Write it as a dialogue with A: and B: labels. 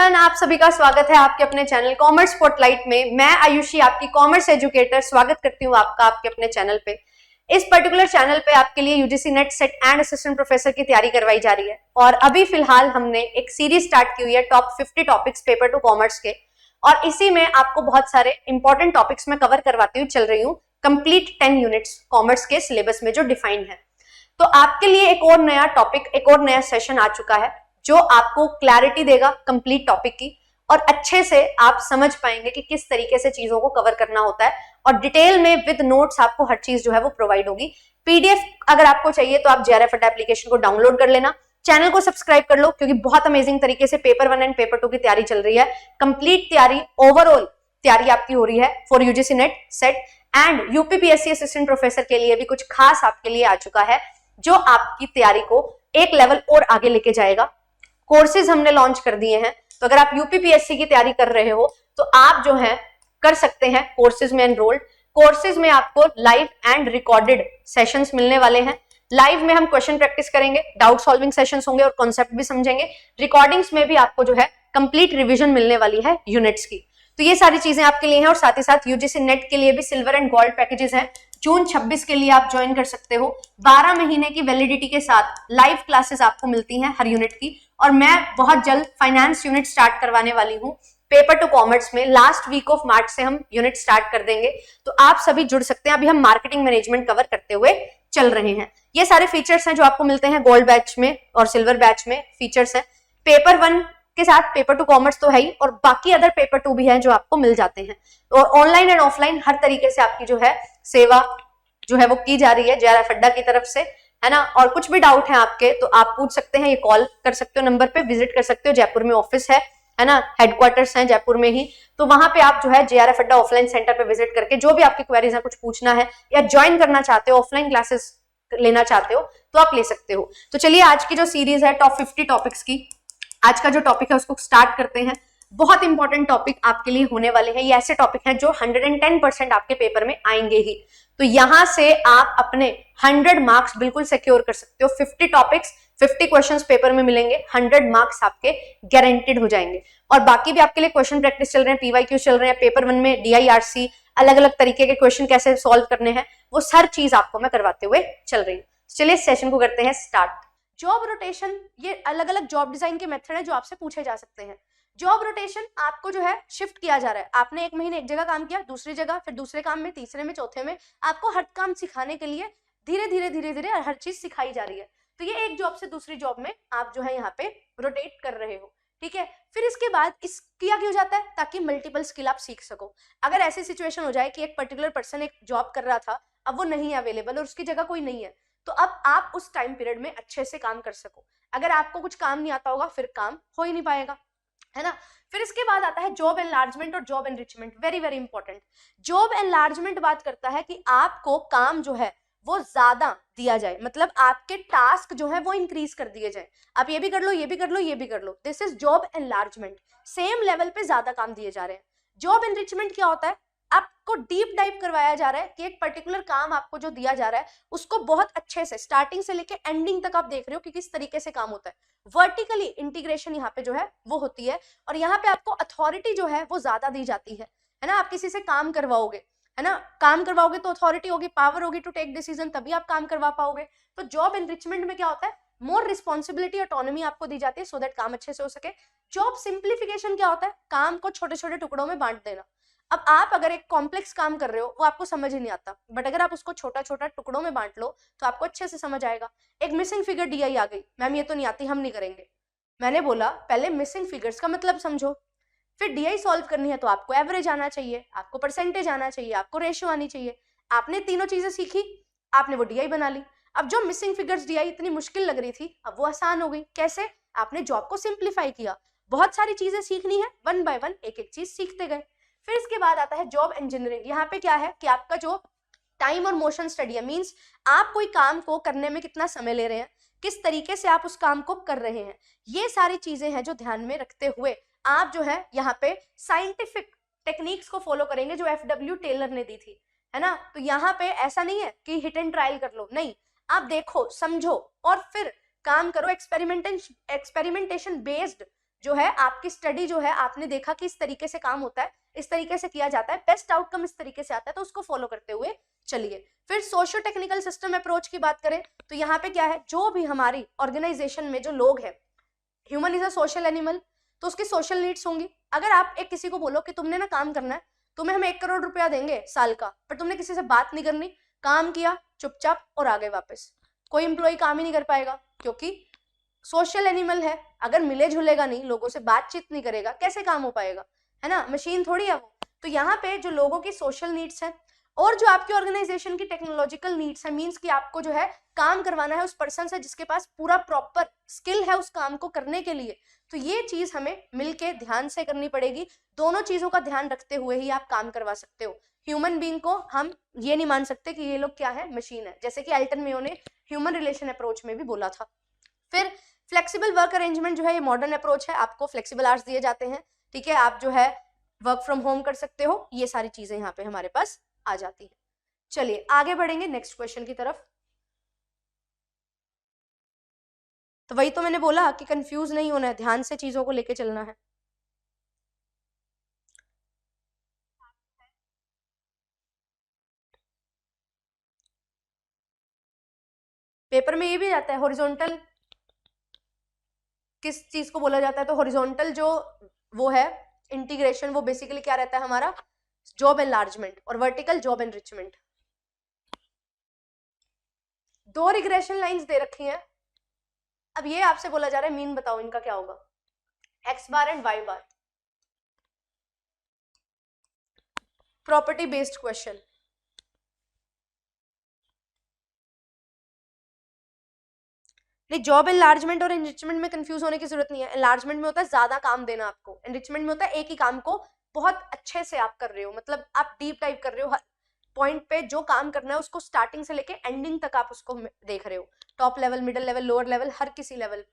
A: Everyone, आप सभी का स्वागत है आपके अपने चैनल कॉमर्स स्पॉटलाइट में। मैं आयुषी, आपकी कॉमर्स एजुकेटर, स्वागत करती हूँ आपका आपके अपने चैनल पे। इस पर्टिकुलर चैनल पे आपके लिए UGC net set and assistant professor की तैयारी करवाई जा रही है और अभी फिलहाल हमने एक सीरीज स्टार्ट की हुई है top 50 topics paper two commerce के, और इसी में आपको बहुत सारे इंपॉर्टेंट टॉपिक्स में कवर करवाती हुई चल रही हूँ। कंप्लीट 10 यूनिट्स कॉमर्स के सिलेबस में जो डिफाइंड है। तो आपके लिए एक और नया टॉपिक, एक और नया सेशन आ चुका है जो आपको क्लैरिटी देगा कंप्लीट टॉपिक की, और अच्छे से आप समझ पाएंगे कि किस तरीके से चीजों को कवर करना होता है, और डिटेल में विद नोट्स आपको हर चीज जो है वो प्रोवाइड होगी। पीडीएफ अगर आपको चाहिए तो आप JRF अड्डा एप्लीकेशन को डाउनलोड कर लेना, चैनल को सब्सक्राइब कर लो, क्योंकि बहुत अमेजिंग तरीके से पेपर 1 एंड पेपर 2 की तैयारी चल रही है। कंप्लीट तैयारी, ओवरऑल तैयारी आपकी हो रही है for UGC net set and UPPSC assistant professor के लिए भी कुछ खास आपके लिए आ चुका है जो आपकी तैयारी को एक लेवल और आगे लेके जाएगा। कोर्सेज हमने लॉन्च कर दिए हैं, तो अगर आप यूपीपीएससी की तैयारी कर रहे हो तो आप जो है कर सकते हैं कोर्सेज में एनरोल्ड। कोर्सेज में आपको लाइव एंड रिकॉर्डेड सेशंस मिलने वाले हैं। लाइव में हम क्वेश्चन प्रैक्टिस करेंगे, डाउट सॉल्विंग सेशंस होंगे और कॉन्सेप्ट भी समझेंगे। रिकॉर्डिंग्स में भी आपको जो है कंप्लीट रिवीजन मिलने वाली है यूनिट्स की। तो ये सारी चीजें आपके लिए हैं, और साथ ही साथ यूजीसी नेट के लिए भी सिल्वर एंड गोल्ड पैकेजेस हैं। जून 26 के लिए आप ज्वाइन कर सकते हो। 12 महीने की वैलिडिटी के साथ लाइव क्लासेस आपको मिलती हैं हर यूनिट की, और मैं बहुत जल्द फाइनेंस यूनिट स्टार्ट करवाने वाली हूँ पेपर टू कॉमर्स में। लास्ट वीक ऑफ मार्च से हम यूनिट स्टार्ट कर देंगे, तो आप सभी जुड़ सकते हैं। अभी हम मार्केटिंग मैनेजमेंट कवर करते हुए चल रहे हैं। ये सारे फीचर्स हैं जो आपको मिलते हैं गोल्ड बैच में और सिल्वर बैच में। फीचर्स हैं पेपर 1 के साथ, पेपर 2 कॉमर्स तो है ही, और बाकी अदर पेपर 2 भी हैं जो आपको मिल जाते हैं। और ऑनलाइन एंड ऑफलाइन हर तरीके से आपकी जो है सेवा जो है वो की जा रही है JRF अड्डा की तरफ से, है ना। और कुछ भी डाउट है आपके तो आप पूछ सकते हैं, ये कॉल कर सकते हो नंबर पे, विजिट कर सकते हो। जयपुर में ऑफिस है ना, हेडक्वार्टर्स हैं जयपुर में ही, तो वहां पे आप जो है JRF अड्डा ऑफलाइन सेंटर पे विजिट करके जो भी आपकी क्वेरीज है, कुछ पूछना है या ज्वाइन करना चाहते हो, ऑफलाइन क्लासेस लेना चाहते हो तो आप ले सकते हो। तो चलिए आज की जो सीरीज है टॉप 50 टॉपिक्स की, आज का जो टॉपिक है उसको स्टार्ट करते हैं। बहुत इंपॉर्टेंट टॉपिक आपके लिए होने वाले हैं। ये ऐसे टॉपिक हैं जो 110% आपके पेपर में आएंगे ही, तो यहां से आप अपने 100 मार्क्स बिल्कुल सिक्योर कर सकते हो। 50 टॉपिक्स 50 क्वेश्चंस पेपर में मिलेंगे, 100 मार्क्स आपके गारंटेड हो जाएंगे। और बाकी भी आपके लिए क्वेश्चन प्रैक्टिस चल रहे हैं, PYQ चल रहे हैं। पेपर 1 में DIRC, अलग अलग तरीके के क्वेश्चन कैसे सॉल्व करने हैं, वो हर चीज आपको मैं करवाते हुए चल रही हूँ। चलिए इस सेशन को करते हैं स्टार्ट। जॉब रोटेशन, ये अलग अलग जॉब डिजाइन के मेथड है जो आपसे पूछे जा सकते हैं। जॉब रोटेशन आपको जो है शिफ्ट किया जा रहा है। आपने एक महीने एक जगह काम किया, दूसरी जगह, फिर दूसरे काम में, तीसरे में, चौथे में, आपको हर काम सिखाने के लिए धीरे धीरे हर चीज सिखाई जा रही है। तो ये एक जॉब से दूसरी जॉब में आप जो है यहाँ पे रोटेट कर रहे हो, ठीक है। फिर इसके बाद इस किया क्यों जाता है, ताकि मल्टीपल स्किल आप सीख सको। अगर ऐसी सिचुएशन हो जाए कि एक पर्टिकुलर पर्सन एक जॉब कर रहा था, अब वो नहीं है अवेलेबल और उसकी जगह कोई नहीं है, तो अब आप उस टाइम पीरियड में अच्छे से काम कर सको। अगर आपको कुछ काम नहीं आता होगा फिर काम हो ही नहीं पाएगा, है ना। फिर इसके बाद आता है जॉब एनलार्जमेंट और job enrichment. Very very important. Job enlargement बात करता है कि आपको काम जो है वो ज्यादा दिया जाए, मतलब आपके टास्क जो है वो इंक्रीज कर दिए जाए। आप ये भी कर लो, ये भी कर लो, ये भी कर लो। This is job enlargement. Same level पे ज्यादा काम दिए जा रहे हैं। जॉब एनरिचमेंट क्या होता है, आपको डीप डाइव करवाया जा रहा है कि एक पर्टिकुलर काम आपको जो दिया जा रहा है उसको बहुत अच्छे से स्टार्टिंग से लेके एंडिंग तक आप देख रहे हो कि किस तरीके से काम होता है। वर्टिकली इंटीग्रेशन यहाँ पे जो है वो होती है, और यहाँ पे आपको अथॉरिटी जो है वो ज्यादा दी जाती है ना। आप किसी से काम करवाओगे, है ना, काम करवाओगे तो अथॉरिटी होगी, पावर होगी टू टेक डिसीजन, तभी आप काम करवा पाओगे। तो जॉब एनरिचमेंट में क्या होता है, मोर रिस्पॉन्सिबिलिटी, ऑटोनॉमी आपको दी जाती है सो दैट काम अच्छे से हो सके। जॉब सिंप्लीफिकेशन क्या होता है, काम को छोटे छोटे टुकड़ों में बांट देना। अब आप अगर एक कॉम्प्लेक्स काम कर रहे हो वो आपको समझ ही नहीं आता, बट अगर आप उसको छोटा छोटा टुकड़ों में बांट लो तो आपको अच्छे से समझ आएगा। एक मिसिंग फिगर DI आ गई, मैम ये तो नहीं आती, हम नहीं करेंगे। मैंने बोला पहले मिसिंग फिगर्स का मतलब समझो, फिर DI सॉल्व करनी है तो आपको एवरेज आना चाहिए, आपको परसेंटेज आना चाहिए, आपको रेशियो आनी चाहिए। आपने तीनों चीजें सीखी, आपने वो DI बना ली। अब जो मिसिंग फिगर्स DI इतनी मुश्किल लग रही थी अब वो आसान हो गई। कैसे, आपने जॉब को सिंप्लीफाई किया। बहुत सारी चीजें सीखनी है, 1 बाय 1 एक एक चीज सीखते गए। फिर इसके बाद आता है जॉब इंजीनियरिंग। यहाँ पे क्या है कि आपका जो टाइम और मोशन स्टडी है, मींस आप कोई काम को करने में कितना समय ले रहे हैं, किस तरीके से आप उस काम को कर रहे हैं, ये सारी चीजें हैं जो ध्यान में रखते हुए आप जो है यहाँ पे साइंटिफिक टेक्निक्स को फॉलो करेंगे जो FW टेलर ने दी थी, है ना। तो यहाँ पे ऐसा नहीं है कि हिट एंड ट्रायल कर लो, नहीं, आप देखो, समझो और फिर काम करो। एक्सपेरिमेंटेशन बेस्ड जो है आपकी स्टडी जो है आपने देखा कि इस तरीके से काम होता है, इस तरीके से किया जाता है, बेस्ट आउटकम इस तरीके से आता है, तो उसको फॉलो करते हुए चलिए। फिर सोशियो टेक्निकल सिस्टम अप्रोच की बात करें तो यहाँ पे क्या है, जो भी हमारी ऑर्गेनाइजेशन में जो लोग हैं, human is a social animal, तो उसकी सोशल नीड्स होंगी। अगर आप एक किसी को बोलो कि तुमने ना काम करना है, तुम्हें हम 1 करोड़ रुपया देंगे साल का, पर तुमने किसी से बात नहीं करनी, काम किया चुपचाप और आ गए वापस, कोई एम्प्लॉय काम ही नहीं कर पाएगा, क्योंकि सोशल एनिमल है, अगर मिले जुलेगा नहीं, लोगों से बातचीत नहीं करेगा, कैसे काम हो पाएगा, है ना, मशीन थोड़ी है वो। तो यहाँ पे जो लोगों की सोशल नीड्स है और जो आपकी ऑर्गेनाइजेशन की टेक्नोलॉजिकल नीड्स है, मींस कि आपको जो है काम करवाना है उस पर्सन से जिसके पास पूरा प्रॉपर स्किल है उस काम को करने के लिए, तो ये चीज हमें मिलके ध्यान से करनी पड़ेगी। दोनों चीजों का ध्यान रखते हुए ही आप काम करवा सकते हो। ह्यूमन बीइंग को हम ये नहीं मान सकते कि ये लोग क्या है, मशीन है, जैसे कि एल्टन मेयो ने ह्यूमन रिलेशन अप्रोच में भी बोला था। फिर फ्लेक्सिबल वर्क अरेंजमेंट जो है ये मॉडर्न अप्रोच है, आपको फ्लेक्सिबल आवर्स दिए जाते हैं, ठीक है, आप जो है वर्क फ्रॉम होम कर सकते हो, ये सारी चीजें यहाँ पे हमारे पास आ जाती है। चलिए आगे बढ़ेंगे नेक्स्ट क्वेश्चन की तरफ। तो वही तो मैंने बोला कि कंफ्यूज नहीं होना है, ध्यान से चीजों को लेके चलना है। पेपर में ये भी जाता है हॉरिजॉन्टल, किस चीज को बोला जाता है, तो हॉरिजॉन्टल जो वो है इंटीग्रेशन, वो बेसिकली क्या रहता है हमारा, जॉब एनलार्जमेंट, और vertical job enrichment. 2 regression lines दे रखी हैं, अब ये आपसे बोला जा रहा है मीन बताओ इनका क्या होगा, X bar and Y bar. Property based question. नहीं, जॉब एनलार्जमेंट और एनरिचमेंट में कंफ्यूज होने की जरूरत नहीं है। एनलार्जमेंट में होता है ज्यादा काम देना आपको, एनरिचमेंट में होता है एक ही काम को बहुत अच्छे से आप कर रहे हो, मतलब आप डीप टाइप कर रहे हो, हर पॉइंट पे जो काम करना है उसको स्टार्टिंग से लेके एंडिंग तक आप उसको देख रहे हो, top level, middle level, lower level, हर किसी लेवल